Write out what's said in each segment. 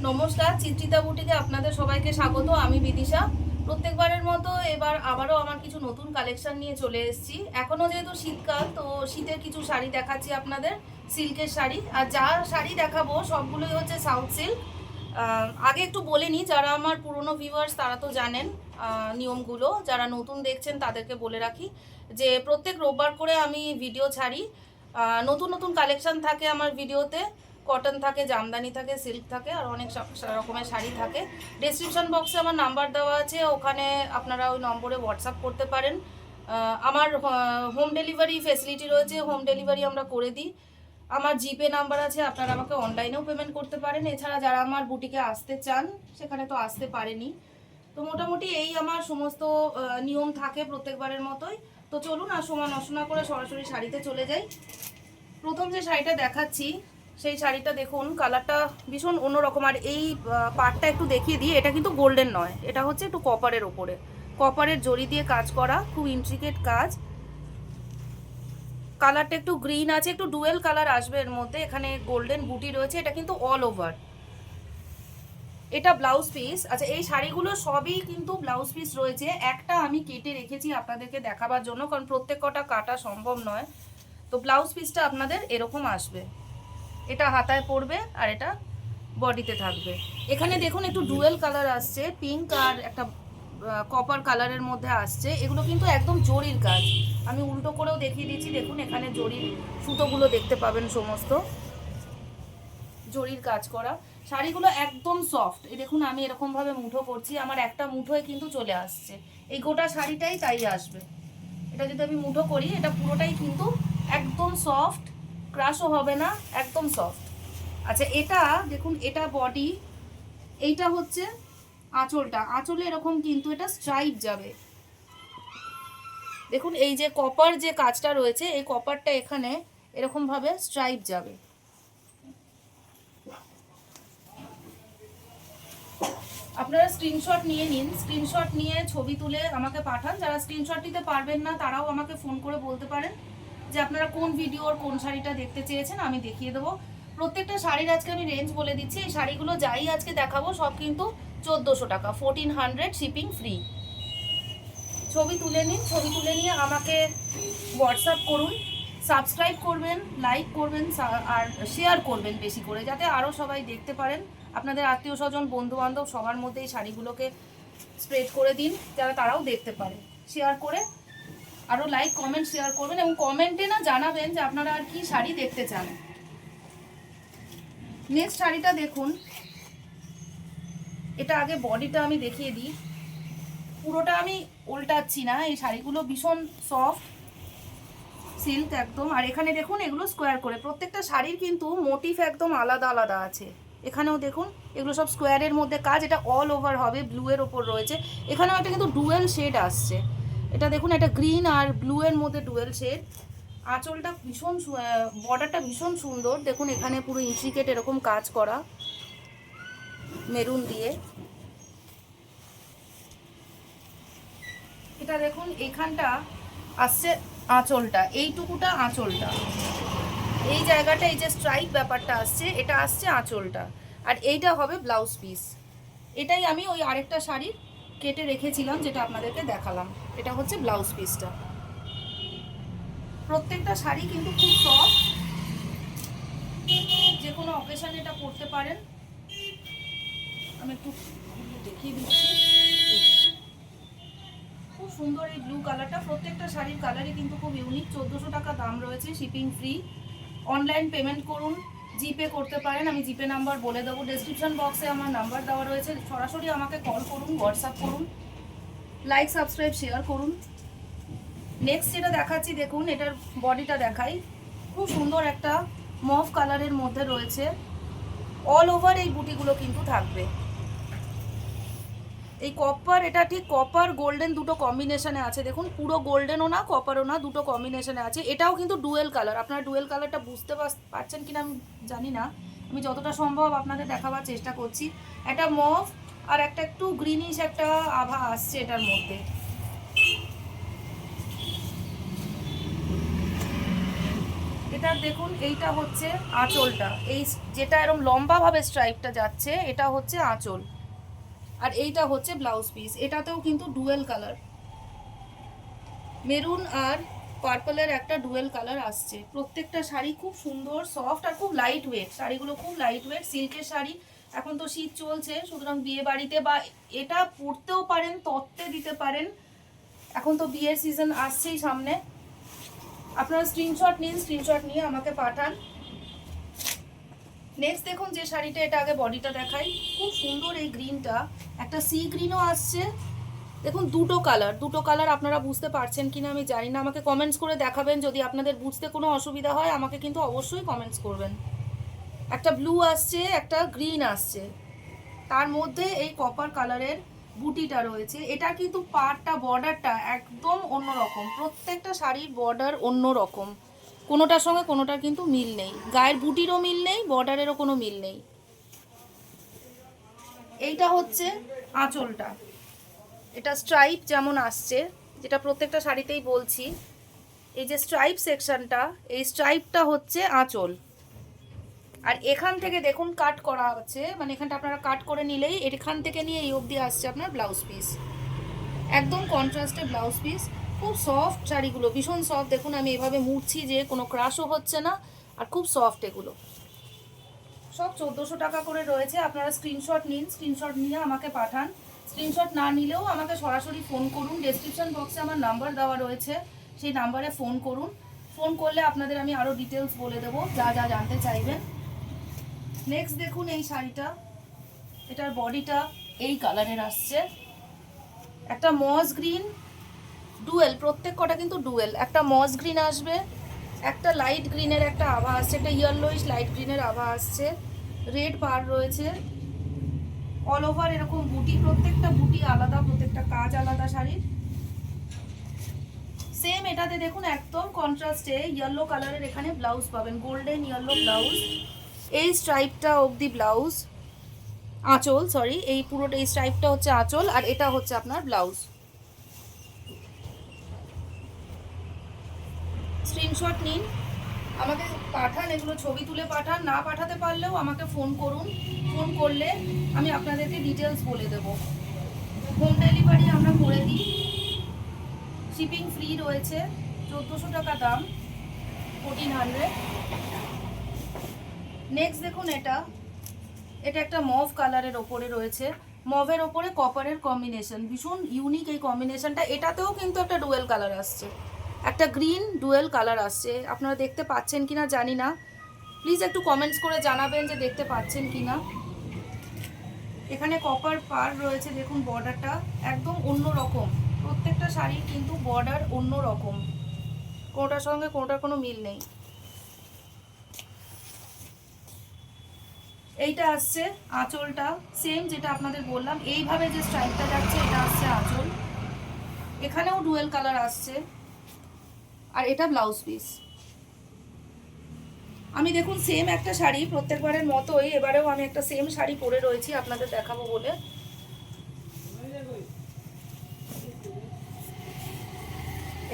নমস্কার, চিত্রিতা বুটিকে আপনাদের সবাইকে স্বাগত। আমি বিদিশা। প্রত্যেকবারের মতো এবার আবারও আমার কিছু নতুন কালেকশন নিয়ে চলে এসেছি। এখনও যেহেতু শীতকাল, তো শীতের কিছু শাড়ি দেখাচ্ছি আপনাদের, সিল্কের শাড়ি। আর যা শাড়ি দেখাবো সবগুলোই হচ্ছে সাউথ সিল্ক। আগে একটু বলে নিই, যারা আমার পুরনো ভিউয়ার্স তারা তো জানেন নিয়মগুলো, যারা নতুন দেখছেন তাদেরকে বলে রাখি যে প্রত্যেক রোববার করে আমি ভিডিও ছাড়ি। নতুন নতুন কালেকশন থাকে আমার ভিডিওতে। কটন থাকে, জামদানি থাকে, সিল্ক থাকে, আর অনেক রকমের শাড়ি থাকে। ডেসক্রিপশন বক্সে আমার নাম্বার দেওয়া আছে, ওখানে আপনারা ওই নম্বরে হোয়াটসঅ্যাপ করতে পারেন। আমার হোম ডেলিভারি ফেসিলিটি রয়েছে, হোম ডেলিভারি আমরা করে দিই। আমার জিপে নাম্বার আছে, আপনারা আমাকে অনলাইনেও পেমেন্ট করতে পারেন। এছাড়া যারা আমার বুটিকে আসতে চান সেখানে তো আসতে পারেনি। তো মোটামুটি এই আমার সমস্ত নিয়ম থাকে প্রত্যেকবারের মতোই। তো চলুন আর সময় নষ্ট না করে সরাসরি শাড়িতে চলে যাই। প্রথম যে শাড়িটা দেখাচ্ছি সেই শাড়িটা দেখুন, কালারটা ভীষণ অন্যরকম। আর এই পার্টটা একটু দেখিয়ে দিই, এটা কিন্তু গোল্ডেন নয়, এটা হচ্ছে একটু কপারের ওপরে, কপারের জড়ি দিয়ে কাজ করা, খুব ইন্ট্রিকেট কাজ। কালারটা একটু গ্রিন আছে, একটু ডুয়েল কালার আসবে এর মধ্যে। এখানে গোল্ডেন বুটি রয়েছে, এটা কিন্তু অল ওভার। এটা ব্লাউজ পিস। আচ্ছা, এই শাড়িগুলো সবই কিন্তু ব্লাউজ পিস রয়েছে। একটা আমি কেটে রেখেছি আপনাদেরকে দেখাবার জন্য, কারণ প্রত্যেক কটা কাটা সম্ভব নয়। তো ব্লাউজ পিসটা আপনাদের এরকম আসবে, এটা হাতায় পড়বে আর এটা বডিতে থাকবে। এখানে দেখুন একটু ডুয়েল কালার আসছে, পিঙ্ক আর একটা কপার কালারের মধ্যে আসছে। এগুলো কিন্তু একদম জরির কাজ, আমি উল্টো করেও দেখিয়ে দিচ্ছি। দেখুন এখানে জরির সুতোগুলো দেখতে পাবেন, সমস্ত জরির কাজ করা। শাড়িগুলো একদম সফট। এই দেখুন আমি এরকমভাবে মুঠো করছি, আমার একটা মুঠোয় কিন্তু চলে আসছে। এই গোটা শাড়িটাই তাই আসবে। এটা যদি আমি মুঠো করি, এটা পুরোটাই কিন্তু একদম সফট, ক্রাশও হবে না, একদম সফট। আচ্ছা, এটা দেখুন, এটা বডি, এইটা হচ্ছে আঁচলটা। আঁচলে এরকম কিন্তু এটা স্ট্রাইপ যাবে। দেখুন এই যে কপার যে কাজটা রয়েছে, এই কপারটা এখানে এরকমভাবে স্ট্রাইপ যাবে। আপনারা স্ক্রিনশট নিয়ে নিন, স্ক্রিনশট নিয়ে ছবি তুলে আমাকে পাঠান। যারা স্ক্রিনশট নিতে পারবেন না তারাও আমাকে ফোন করে বলতে পারেন যে আপনারা কোন ভিডিওর কোন শাড়িটা দেখতে চেয়েছেন, আমি দেখিয়ে দেবো। প্রত্যেকটা শাড়ির আজকে আমি রেঞ্জ বলে দিচ্ছি। এই শাড়িগুলো যাই আজকে দেখাবো সব কিন্তু 1400 টাকা, 1400, শিপিং ফ্রি। ছবি তুলে নিন, ছবি তুলে নিয়ে আমাকে হোয়াটসঅ্যাপ করুন। সাবস্ক্রাইব করবেন, লাইক করবেন আর শেয়ার করবেন বেশি করে, যাতে আরও সবাই দেখতে পারেন। আপনাদের আত্মীয় স্বজন, বন্ধুবান্ধব সবার মধ্যে এই শাড়িগুলোকে স্প্রেড করে দিন, যারা তারাও দেখতে পারে। শেয়ার করে আরও লাইক, কমেন্ট, শেয়ার করবেন এবং কমেন্টে না জানাবেন যে আপনারা আর কি শাড়ি দেখতে চান। নেক্সট শাড়িটা দেখুন, এটা আগে বডিটা আমি দেখিয়ে দিই। পুরোটা আমি উল্টাচ্ছি না, এই শাড়িগুলো ভীষণ সফট সিল্ক একদম। আর এখানে দেখুন এগুলো স্কোয়ার করে, প্রত্যেকটা শাড়ির কিন্তু মোটিভ একদম আলাদা আলাদা আছে। এখানেও দেখুন এগুলো সব স্কোয়ারের মধ্যে কাজ, এটা অল ওভার হবে, ব্লু এর ওপর রয়েছে। এখানেও একটা কিন্তু ডুয়েল শেড আসছে, এটা দেখুন, এটা গ্রিন আর ব্লু এর মধ্যে ডুয়েল শেড। আঁচলটা ভীষণ, বর্ডারটা ভীষণ সুন্দর। দেখুন এখানে পুরো ইন্ট্রিকেট এরকম কাজ করা মেরুন দিয়ে। এটা দেখুন এখানটা আসছে আঁচলটা, এইটুকুটা আঁচলটা, এই জায়গাটা, এই যে স্ট্রাইপ ব্যাপারটা আসছে, এটা আসছে আঁচলটা। আর এইটা হবে ব্লাউজ পিস। এটাই আমি ওই আরেকটা শাড়ি কেটে রেখেছিলাম, যেটা আপনাদেরকে দেখালাম। এটা হচ্ছে ব্লাউজ পিসটা। প্রত্যেকটা শাড়ি কিন্তু খুব সফট, যে কোনো অকেশনে এটা পরতে পারেন। আমি একটু দেখিয়ে দিচ্ছি, খুব সুন্দর এই ব্লু কালারটা। প্রত্যেকটা শাড়ির কালারই কিন্তু খুব ইউনিক। 1400 টাকা দাম রয়েছে, শিপিং ফ্রি। অনলাইন পেমেন্ট করুন, জিপে করতে পারেন, আমি জিপে নাম্বার বলে দেবো। ডেসক্রিপশন বক্সে আমার নাম্বার দেওয়া রয়েছে, সরাসরি আমাকে কল করুন, হোয়াটসঅ্যাপ করুন, লাইক, সাবস্ক্রাইব, শেয়ার করুন। নেক্সট যেটা দেখাচ্ছি দেখুন, এটার বডিটা দেখাই। খুব সুন্দর একটা মভ কালারের মধ্যে রয়েছে, অল ওভার এই বুটিগুলো কিন্তু থাকবে। এই কপার, এটা ঠিক কপার গোল্ডেন দুটো কম্বিনেশনে আছে। দেখুন পুরো গোল্ডেনও না, কপারও না, দুটো কম্বিনেশনে আছে। এটাও কিন্তু ডুয়েল কালার। আপনারা ডুয়েল কালারটা বুঝতে পারছেন কিনা আমি জানি না, আমি যতটা সম্ভব আপনাদের দেখাবার চেষ্টা করছি। একটা মভ আর একটা একটু গ্রিনিশ একটা আভা আসছে এটার মধ্যে। এটার দেখুন এইটা হচ্ছে আঁচলটা, এই যেটা এরকম লম্বাভাবে স্ট্রাইপটা যাচ্ছে এটা হচ্ছে আঁচল, আর এইটা হচ্ছে ব্লাউজ পিস। এটাতেও কিন্তু ডুয়েল কালার, মেরুন আর পার্পলের একটা ডুয়েল কালার আসছে। প্রত্যেকটা শাড়ি খুব সুন্দর, সফট আর খুব লাইট ওয়েট। শাড়িগুলো খুব লাইট ওয়েট, সিল্কের শাড়ি। এখন তো শীত চলছে, সুতরাং বিয়ে বাড়িতে বা এটা পরতেও পারেন, তত্ত্বে দিতে পারেন। এখন তো বিয়ের সিজন আসছেই সামনে। আপনারা স্ক্রিনশট নিন, স্ক্রিনশট নিয়ে আমাকে পাঠান। নেক্সট দেখুন যে শাড়িটা, এটা আগে বডিটা দেখাই। খুব সুন্দর এই গ্রিনটা, একটা সি গ্রিনও আসছে। দেখুন দুটো কালার আপনারা বুঝতে পারছেন কিনা আমি জানি না, আমাকে কমেন্টস করে দেখাবেন। যদি আপনাদের বুঝতে কোনো অসুবিধা হয় আমাকে কিন্তু অবশ্যই কমেন্টস করবেন। একটা ব্লু আসছে, একটা গ্রিন আসছে, তার মধ্যে এই কপার কালারের বুটিটা রয়েছে। এটা কিন্তু পাড়টা, বর্ডারটা একদম অন্যরকম। প্রত্যেকটা শাড়ির বর্ডার অন্যরকম, কোনোটার সঙ্গে কোনোটার কিন্তু মিল নেই। গায়ের বুটিরও মিল নেই, বর্ডারেরও কোনো মিল নেই। এইটা হচ্ছে আঁচলটা, এটা স্ট্রাইপ যেমন আসছে, যেটা প্রত্যেকটা শাড়িতেই বলছি, এই যে স্ট্রাইপ সেকশনটা, এই স্ট্রাইপটা হচ্ছে আঁচল। আর এখান থেকে দেখুন কাট করা আছে, মানে এখানটা আপনারা কাট করে নিলেই এখান থেকে নিয়ে এই অবধি আসছে আপনার ব্লাউজ পিস। একদম কন্ট্রাস্টে ব্লাউজ পিস, খুব সফট শাড়িগুলো, ভীষণ সফট। দেখুন আমি এভাবে মুড়ছি যে কোনো ক্রাশও হচ্ছে না, আর খুব সফট। এগুলো সব 1400 টাকা করে রয়েছে। আপনারা স্ক্রিনশট নিন, স্ক্রিনশট নিয়ে আমাকে পাঠান। স্ক্রিনশট না নিলেও আমাকে সরাসরি ফোন করুন, ডেসক্রিপশন বক্সে আমার নাম্বার দেওয়া রয়েছে, সেই নাম্বারে ফোন করুন। ফোন করলে আপনাদের আমি আরও ডিটেলস বলে দেবো, যা যা জানতে চাইবেন। নেক্সট দেখুন এই শাড়িটা, এটার বডিটা এই কালারের আসছে, একটা মস গ্রিন ডুয়েল, প্রত্যেক কটা কিন্তু ডুয়েল। একটা মস গ্রিন আসবে, একটা লাইট গ্রিনের একটা আভা আসছে, একটা ইয়েলোইশ লাইট গ্রিনের আভা আসছে, রেড পাড় রয়েছে, অল ওভার এরকম বুটি, প্রত্যেকটা বুটি আলাদা, প্রত্যেকটা কাজ আলাদা শাড়ির। সেম এটাতে দেখুন একদম কন্ট্রাস্টে ইয়েলো কালারের এখানে ব্লাউজ পাবেন, গোল্ডেন ইয়েলো ব্লাউজ। এই স্ট্রাইপটা অবধি ব্লাউজ, আঁচল, সরি, এই পুরোটা এই স্ট্রাইপটা হচ্ছে আঁচল, আর এটা হচ্ছে আপনার ব্লাউজ। স্ক্রিনশট নিন, আমাকে পাঠান, এগুলো ছবি তুলে পাঠান। না পাঠাতে পারলেও আমাকে ফোন করুন, ফোন করলে আমি আপনাদেরকে ডিটেলস বলে দেব। হোম ডেলিভারি আমরা করে দিই, শিপিং ফ্রি রয়েছে, 1400 টাকা দাম, 1400। নেক্সট দেখুন এটা, এটা একটা মভ কালারের ওপরে রয়েছে, মভের ওপরে কপারের কম্বিনেশন, ভীষণ ইউনিক এই কম্বিনেশনটা। এটাতেও কিন্তু একটা ডুয়েল কালার আসছে, একটা গ্রিন ডুয়েল কালার আসছে। আপনারা দেখতে পাচ্ছেন কিনা জানি না, প্লিজ একটু কমেন্টস করে জানাবেন যে দেখতে পাচ্ছেন কিনা। এখানে কপার পাড় রয়েছে, দেখুন বর্ডারটা একদম অন্য রকম। প্রত্যেকটা শাড়ির কিন্তু বর্ডার অন্য রকম, কোনোটার সঙ্গে কোনোটার কোনো মিল নেই। এইটা আসছে আঁচলটা, সেম যেটা আপনাদের বললাম, এইভাবে যে স্ট্রাইপটা যাচ্ছে এটা আসছে আঁচল, এখানেও ডুয়েল কালার আসছে, আর এটা ব্লাউজ পিস। আমি দেখুন সেম একটা শাড়ি, প্রত্যেকবারের মতোই এবারেও আমি একটা সেম শাড়ি পরে রয়েছি আপনাদের দেখাবো বলে।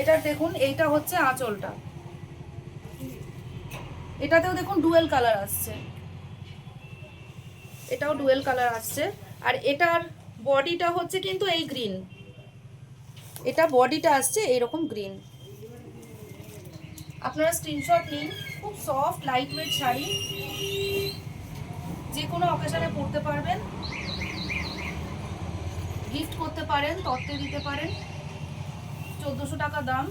এটার দেখুন এইটা হচ্ছে আঁচলটা, এটাতেও দেখুন ডুয়েল কালার আসছে, এটাও ডুয়েল কালার আসছে। আর এটার বডিটা হচ্ছে কিন্তু এই গ্রিন, এটা বডিটা আসছে এইরকম গ্রিন। আপনারা স্ক্রিনশট নিন, খুব সফট লাইট ওয়েট শাড়ি, যে কোনো অকেশনে পরতে পারবেন, গিফট করতে পারেন, তত্ত্বে দিতে পারেন। 1400 টাকা দাম।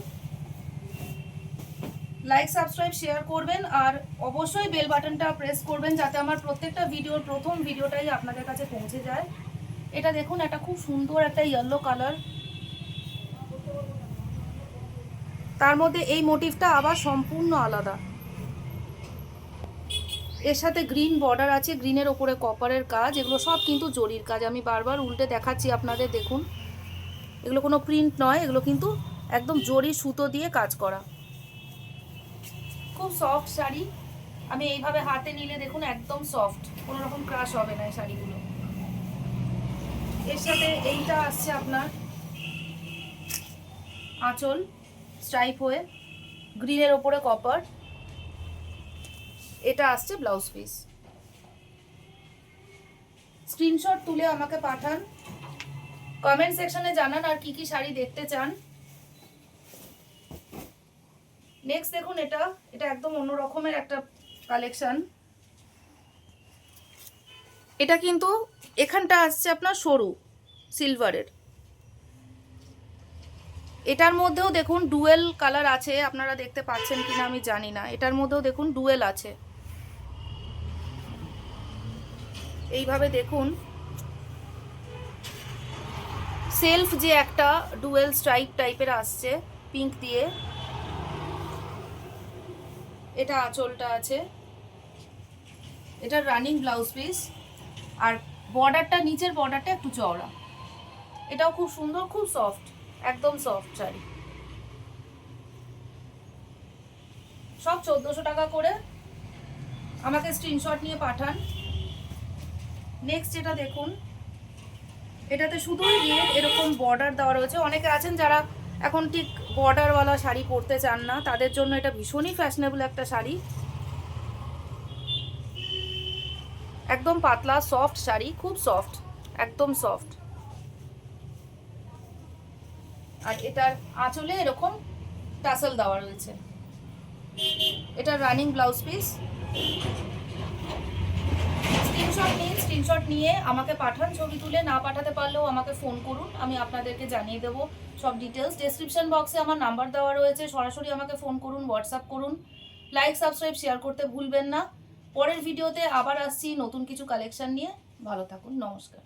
লাইক, সাবস্ক্রাইব, শেয়ার করবেন, আর অবশ্যই বেল বাটনটা প্রেস করবেন যাতে আমার প্রত্যেকটা ভিডিওর প্রথম ভিডিওটাই আপনাদের কাছে পৌঁছে যায়। এটা দেখুন, একটা খুব সুন্দর একটা ইয়েলো কালার, তার মধ্যে এই মোটিভটা আবার সম্পূর্ণ আলাদা। এর সাথে গ্রিন বর্ডার আছে, গ্রিনের ওপরে কপারের কাজ, এগুলো সব কিন্তু জরির কাজ। আমি বারবার উল্টে দেখাচ্ছি আপনাদের, দেখুন এগুলো কোনো প্রিন্ট নয়, এগুলো কিন্তু একদম জরি সুতো দিয়ে কাজ করা, খুব সফট শাড়ি। আমি এইভাবে হাতে নিলে দেখুন একদম সফট, কোনো রকম ক্রাশ হবে না এই শাড়িগুলো। এর সাথে এইটা আসছে আপনার আঁচল, স্ট্রাইপ হয়ে, গ্রিনের ওপরে কপার, এটা আসছে ব্লাউজ পিস। স্ক্রিনশট তুলে আমাকে পাঠান, কমেন্ট সেকশনে জানান আর কি কি শাড়ি দেখতে চান। নেক্সট দেখুন, এটা একদম অন্য রকমের একটা কালেকশন। এটা কিন্তু এখানটা আসছে আপনার সরু সিলভারের। এটার মধ্যেও দেখুন ডুয়েল কালার আছে, আপনারা দেখতে পাচ্ছেন কিনা আমি জানি না। এটার মধ্যেও দেখুন ডুয়েল আছে, এইভাবে দেখুন। সেলফ যে একটা ডুয়েল স্ট্রাইপ টাইপের আসছে পিঙ্ক দিয়ে, এটা আঁচলটা আছে, এটা রানিং ব্লাউজ পিস। আর বর্ডারটা, নিচের বর্ডারটা একটু চওড়া। এটাও খুব সুন্দর, খুব সফট, একদম সফট শাড়ি। সব 1400 টাকা করে। আমাকে স্ক্রিনশট নিয়ে পাঠান। নেক্সট যেটা দেখুন, এটাতে শুধুই রেড এরকম বর্ডার দেওয়া রয়েছে। অনেকে আছেন যারা এখন ঠিক বর্ডারওয়ালা শাড়ি পরতে চান না, তাদের জন্য এটা ভীষণই ফ্যাশনেবল একটা শাড়ি। একদম পাতলা সফট শাড়ি, খুব সফট, একদম সফট। আর এটার আঁচলে এরকম টাসেল দেওয়া রয়েছে। এটা রানিং ব্লাউজ পিস। স্ক্রিনশট নিয়ে আমাকে পাঠান ছবি তুলে। না পাঠাতে পারলেও আমাকে ফোন করুন, আমি আপনাদেরকে জানিয়ে দেবো সব ডিটেলস। ডেসক্রিপশন বক্সে আমার নাম্বার দেওয়া রয়েছে, সরাসরি আমাকে ফোন করুন, হোয়াটসঅ্যাপ করুন। লাইক, সাবস্ক্রাইব, শেয়ার করতে ভুলবেন না। পরের ভিডিওতে আবার আসছি নতুন কিছু কালেকশন নিয়ে। ভালো থাকুন, নমস্কার।